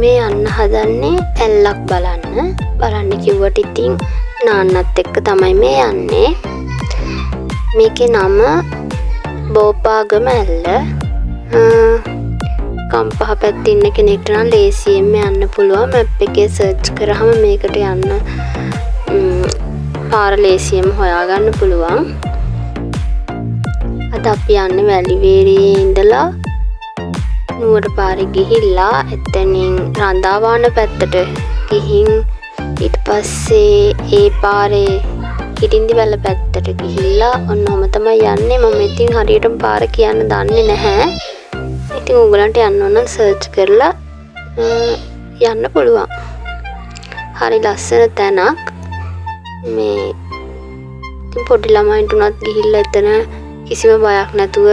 මේ යන්න හදන්නේ ඇල්ලක් බලන්න කිව්වට ඉතින් නාන්නත් එක්ක තමයි මේ යන්නේ. මේකේ නම බෝපාගම ඇල්ල. කම්පහ පැත්තේ ඉන්න කෙනෙක්ට නම් ලේසියෙන්ම යන්න පුළුවන්. මැප් එකේ සර්ච් කරාම මේකට යන්න පාර ලේසියෙන්ම හොයාගන්න පුළුවන්. අද අපි යන්නේ වැලිවේරියේ ඉඳලා නුවර පාරේ ගිහිල්ලා එතනින් රඳාවාන පැත්තට ගිහින් ඊට පස්සේ ඒ පාරේ කිරින්දිවැල පැත්තට ගිහිල්ලා ඔන්නෝම තමයි යන්නේ. මම ඉතින් හරියටම පාර කියන්න දන්නේ නැහැ. ඉතින් උගලන්ට යන්න ඕන නම් සර්ච් කරලා යන්න පුළුවන්. හරි ලස්සන තැනක්. මේ ඉතින් පොඩි ළමයින්ට උනත් ගිහිල්ලා එතන කිසිම බයක් නැතුව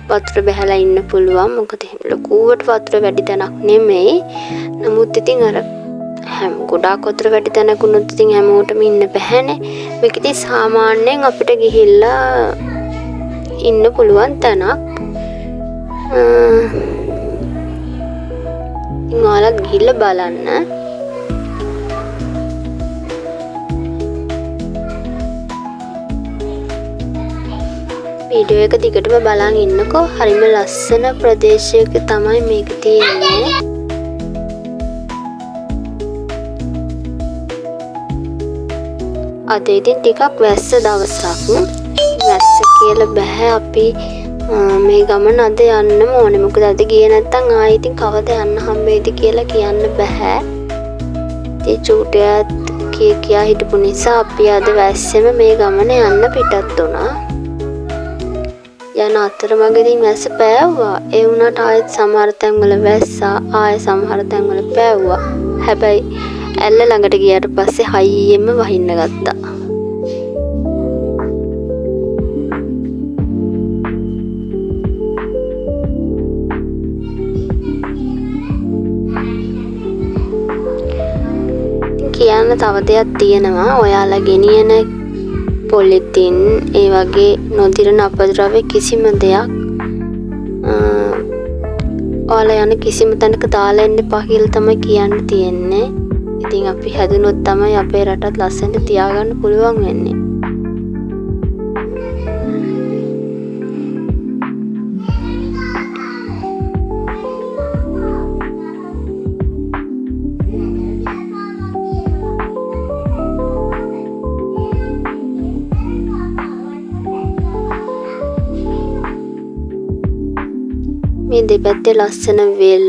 වතුර බහැලා ඉන්න පුළුවන්. මොකද එහෙම ලකුවට වතුර වැඩි තැනක් නෙමෙයි. නමුත් ඉතින් අර ගොඩාක් වතුර වැඩි තැනක උනොත් ඉතින් හැමෝටම ඉන්න බැහැනේ. මේක ඉතින් සාමාන්‍යයෙන් අපිට ගිහිල්ලා ඉන්න පුළුවන් තැනක්. ඔයාලා ගිහිල්ලා බලන්න. වීඩියෝ එක දිගටම බලන් ඉන්නකෝ. හරිම ලස්සන ප්‍රදේශයක තමයි මේක තියෙන්නේ. අද ඉතින් ටිකක් වැස්ස දවසක්. වැස්ස කියලා බෑ අපි මේ ගමන අද යන්නම ඕනේ. මොකද අද ගියේ නැත්තම් ආයෙ ඉතින් කවද යන්න හම්බෙයිද කියලා කියන්න බෑ. ඉතින් චූටයත් කියා හිටපු නිසා අපි අද වැස්සෙම මේ ගමන යන්න පිටත් වුණා. යන අතරමඟදී වැස්ස පෑවුවා. ඒ වුණාට ආයෙත් සමහර තැන්වල වැස්සා. ආයෙ සමහර තැන්වල පෑවුවා. හැබැයි ඇල්ල ළඟට ගියාට පස්සේ හයියෙම වහින්න ගත්තා. කියන්න තව දෙයක් තියෙනවා. ඔයාලා ගෙනියන පොලිතින් ඒ වගේ නොදිරන අපද්‍රව්‍ය කිසිම දෙයක් ඔයාලා යන කිසිම තැනක දාලා එන්න එපා කියලා තමයි කියන්න තියෙන්නේ. ඉතින් අපි හැදුනොත් තමයි අපේ රටත් ලස්සනට තියාගන්න පුළුවන් වෙන්නේ. මේ දෙපැත්තේ ලස්සන වෙල්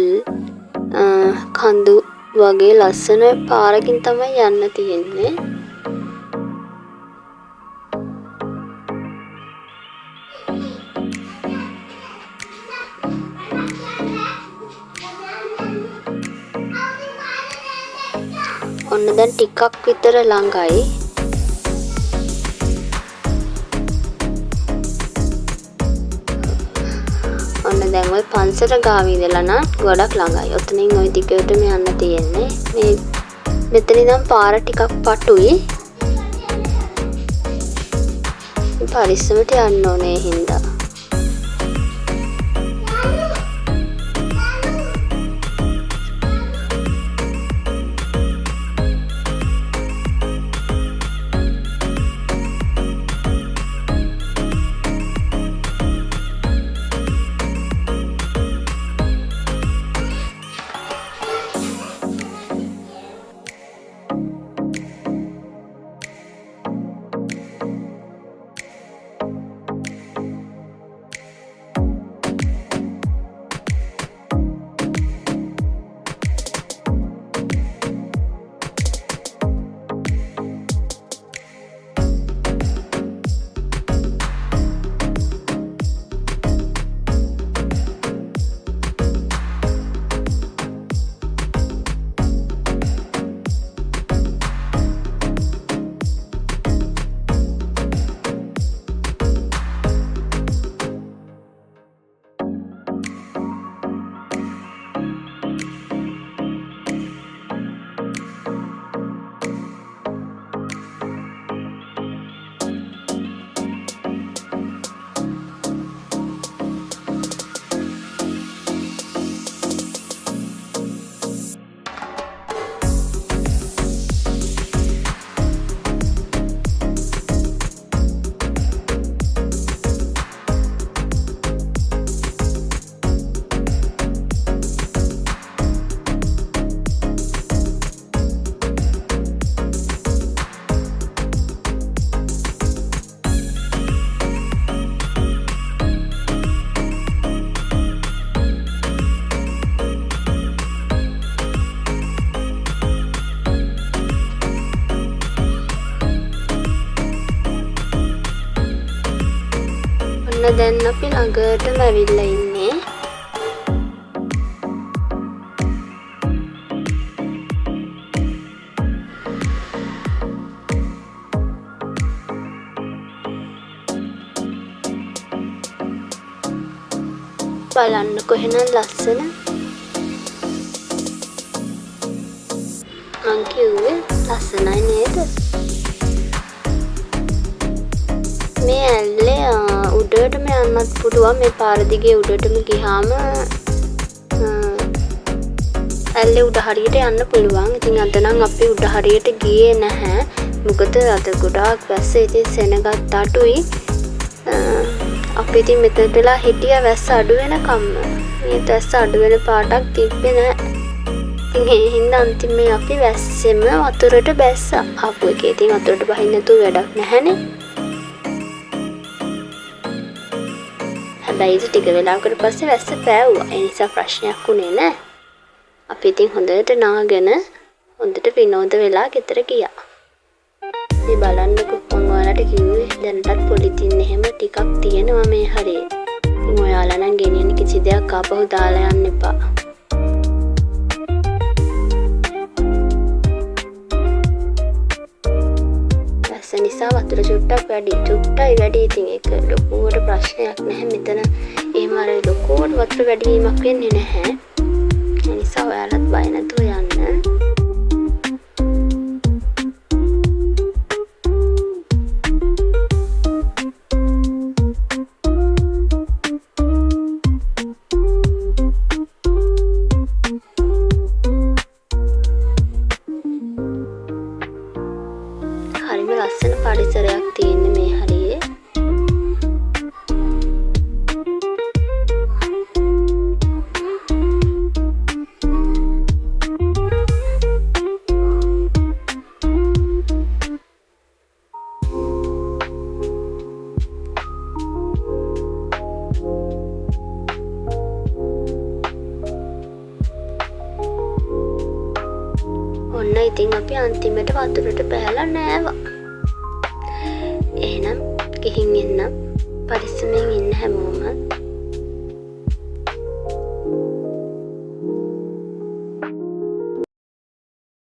කඳු වගේ ලස්සන පාරකින් තමයි යන්න තියෙන්නේ. ඔන්න දැන් ටිකක් විතර ළඟයි. ඔන්න දැන් ওই පන්සල ගාව ඉඳලා නම් ගොඩක් ළඟයි. ඔතනින් ওই දිගටම යන්න තියෙන්නේ. මේ මෙතන ඉඳන් පාර ටිකක් පටුයි. පරිස්සමට යන්න ඕනේ හින්දා. දැන් අපි ළඟටම ඇවිල්ලා ඉන්නේ. බලන්නකො එහෙනම් ලස්සන. මං කිව්වේ ලස්සනයි නේද? මේ ඇල්ලේ උඩටම යන්නත් පුළුවන්. මේ පාර දිගේ උඩටම ගියාම ඇල්ලේ උඩ හරියට යන්න පුළුවන්. ඉතින් අද නම් අපි උඩ හරියට ගියේ නැහැ. මොකද අද ගොඩාක් වැස්ස. ඉතින් සෙනගත් අඩුයි. අපි ඉතින් මෙතන වෙලා හිටියා වැස්ස අඩු වෙනකම්ම. මේ වැස්ස අඩු වෙන පාටක් තිබ්බේ නැහැ. ඉතින් ඒ හින්දා අන්තිමේ අපි වැස්සෙම වතුරට බැස්සා. ආපු එකේ ඉතින් වතුරට බහින්න නැතුව වැඩක් නැහැනේ. හැබැයි ටික වෙලාවකට පස්සේ වැස්ස පෑවුවා. ඒ නිසා ප්‍රශ්නයක් වුණේ නැහැ. අපි ඉතින් හොඳට නාගෙන හොඳට විනෝද වෙලා ගෙදර ගියා. මේ බලන්නකො මම ඔයාලට කිව්වේ දැනටත් පොලිතින් එහෙම ටිකක් තියෙනවා මේ හරියේ. ඉතින් ඔයාලා නම් ගෙනියන්න කිසි දෙයක් ආපහු දාලා යන්න එපා. වැස්ස නිසා වතුර චුට්ටක් වැඩි. චුට්ටයි වැඩි. ඉතින් ඒක ලොකුවට ප්‍රශ්නයක් නැහැ. මෙතන එහෙම අර ලොකුවට වතුර වැඩි වීමක් වෙන්නේ නැහැ. ඒ නිසා ඔයාලත් බය නැතුව යන්න. හරිම ලස්සන පරිසරයක් තියෙන්නේ මේ හරියේ. ඔන්න ඉතින් අපි අන්තිමට වතුරට බැලලා නෑවා. එහෙනම් ගිහින් එන්න. පරිස්සමෙන් ඉන්න හැමෝම.